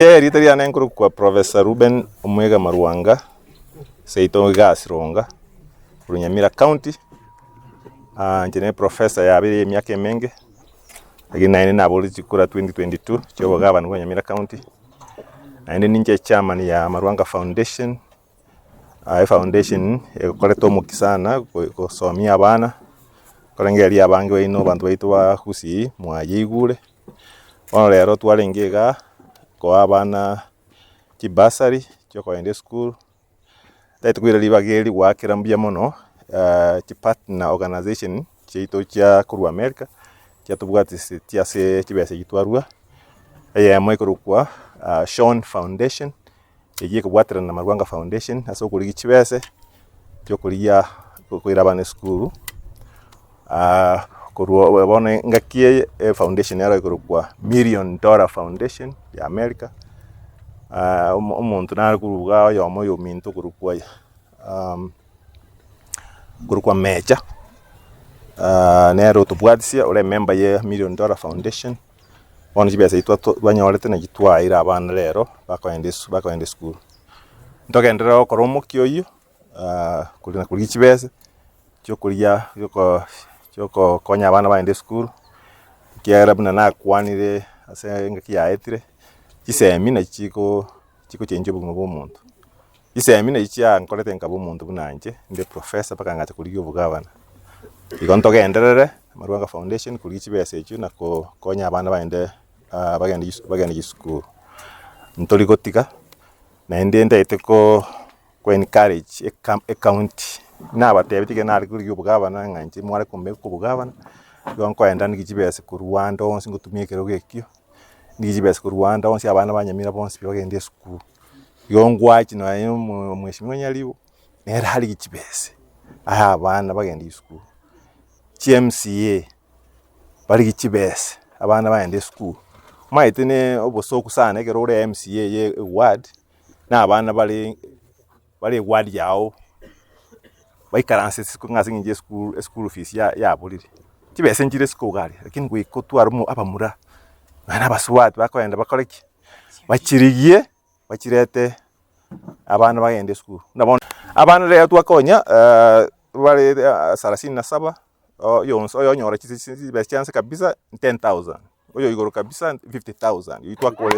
Rita ria nenkuru kwa Professor Ruben Omwega Marwanga seito gasironga Nyamira County. Njene professor yabiri emyaka emenge agina ine naboli chikura 2022 cyo gavana wa Nyamira County. Ine ninje chairman ya Marwanga Foundation. Foundation ekoleto mukisana kusomia abana kolengeri abange baino bantu baitu ba husi mwayigule ono lero twalengega kwa abana kibasari cyo kwende school taitugwira libageri wakira mbya mono ki partner organization chito cha kuru America cyatubwatise cyase kibese gitwarwa yamwe kurukwa Sean Foundation egiye kubwatira na Marwanga Foundation aso kuri kibese cyo kuriya kwira abana school kuru bone ngakie foundation yaro kurukwa $1 million foundation ya America. Umuntu narukuruga yomo yominto kurukwa kurukwa mecha nero tubwadisia ole member ye $1 million foundation ono kibese itwa banyorete na gitwaira abana lero bakoende school ntogendera okoromo kyoyo kulina kuri kibese cyo kuriya cyoko konya abana baende school kiara buna nakwanire ase ngakiyaetire kisemi na chiko chenje bugumo bw'omuntu kisemi na ichi ankolete nkabo omuntu bunanje ndi professor pakangata kuri obugabana igonto genderere Marwanga Foundation kuri kibese ekyo nako konya abana baende bagende school ntoli gotika na ndende eteko ko encourage e county na batebitike nari kuri obugabana nganje mware kombe ko obugabana gonko enda ngikibese ku Rwanda onsi ngutumikero gekyo ngikibese ku Rwanda onsi abana banyamira bonsi bagende school yongwa kino ayo mweshimwe nyaliwo nera hali gikibese aha abana bagende school CMCA bari gikibese abana bagende school maitene obosoku sana egero ore MCA ye ward na abana bali ward yao baikaranse ngase nginje school fees ya bulire kibese njire school gari lakini gwiko twarumu abamura bana baswat bakoenda bakoreki bakirigiye bakirete abana bagende school ndabona abana rero twakonya bali 37 yonso oyo nyora kibese chance kabisa 10,000 oyo igoro kabisa 50,000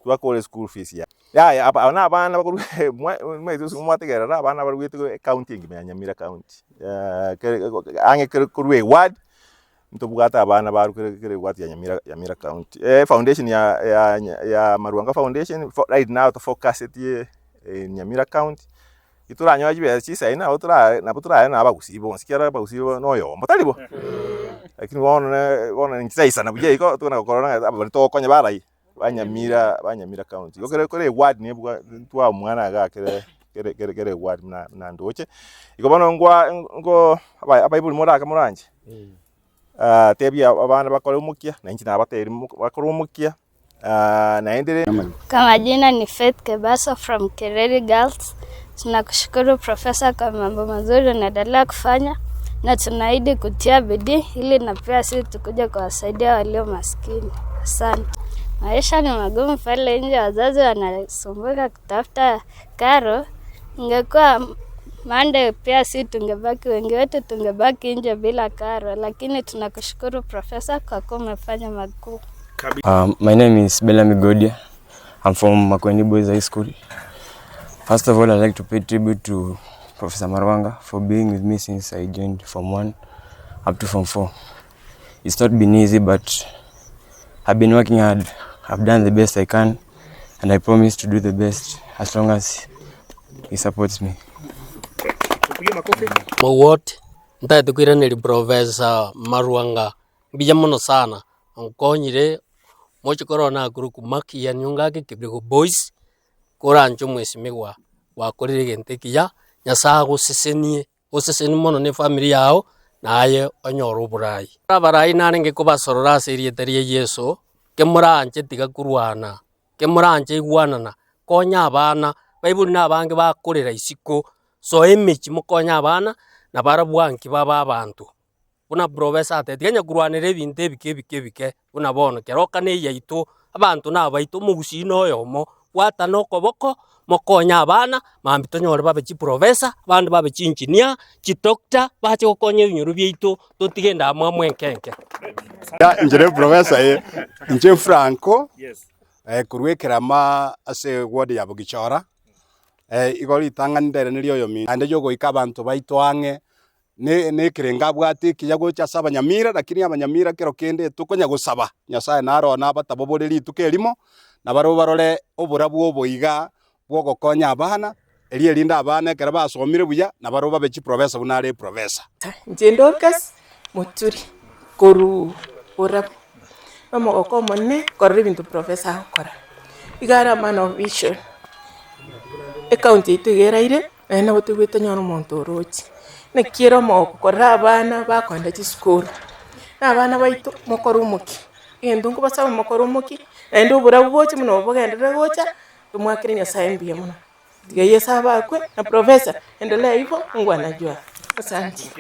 twakole school fees ya abana bakuru mwezi mwategera abana bari wite accounting ya Nyamira County ange kurwe ward ntobugata abana baru kere ward ya Nyamira County foundation ya Marwanga Foundation right now to focus it Nyamira County ituranya jibe chisaina otura na abagusibo nsikira abagusibo noyo mutalibo lakini wona nkisaisa na buje iko tuna korona abari to konya barai Nyamira County kore ward ne bwa twa mwana aga kere ward na ndoche iko bano ngo abayibuli moraka moranje tebi abana bakole umukia na nchi na abateri bakore umukia na endele. Kama jina ni Faith Kebaso from Kereri Girls. Tunakushukuru professor kwa mambo mazuri unaendelea kufanya na tunaahidi kutia bidii ili na pia sisi tukuje kuwasaidia walio maskini. Asante. Maisha ni magumu pale nje, wazazi wanasumbuka kutafuta karo. Ingekuwa Monday pia sisi tungebaki, wengi wetu tungebaki nje bila karo, lakini tunakushukuru professor kwa kuwa umefanya makuu. My name is Bellamy Godia. I'm from Makweni Boys High School. First of all, I'd like to pay tribute to Professor Marwanga for being with me since I joined Form 1 up to Form 4. It's not been easy, but I've been working hard. I've done the best I can, and I promise to do the best as long as he supports me. What? Ntaitukwira ni Professor Marwanga bija muno sana onkonyire mochikoro na group maki ya nyungake Kibrigo Boys korancho mwesimigwa wakorire gentekiya nyasago sesenie oseseni mono ne family yao naye onyoro burai abarai nanenge kubasorora serie terie Yesu kemuranje tiga kurwana kemuranje igwanana konya abana Bible na abange bakorera isiko so image mukonya abana na barabwanki baba abantu buna professor atetiganya kurwanira ebintu ebike buna bono keroka ne yaitu abantu na baitu mugusino oyomo gwatana okoboko mokonya abana mambi tonyore babe chi professor bandi babe chi engineer chi doctor bache gokonya ebinyoro byaitu totigenda amwe mwenkenke ya njere professor nje Franco kurwekera ma ase ward ya Bugichora igori tanganidere nilio yomi ande jogo ikabantu baitu ange ne kirenga bwati kiya gocha saba Nyamira lakini abanyamira kero kende tukonya gusaba Nyasaye naro na bataboboreri tukelimo na baro barore obura bwo boiga bwo gokonya abana linda abana kera basomire buya na baro babe chi professor bunare professor Njendokas muturi koru ora mama okomone korri bintu professor kora igara man of vision county tigeraire na butugwita nyono monto rochi ne kiro mo kora abana bakonda chi school na abana baitu mokorumuki endungu basaba mokorumuki endo bura bwochi muno bogendera gocha tumwakire Nyasaye mbiye muno tigaye saba kwe na professor endelea hivyo Mungu anajua asante.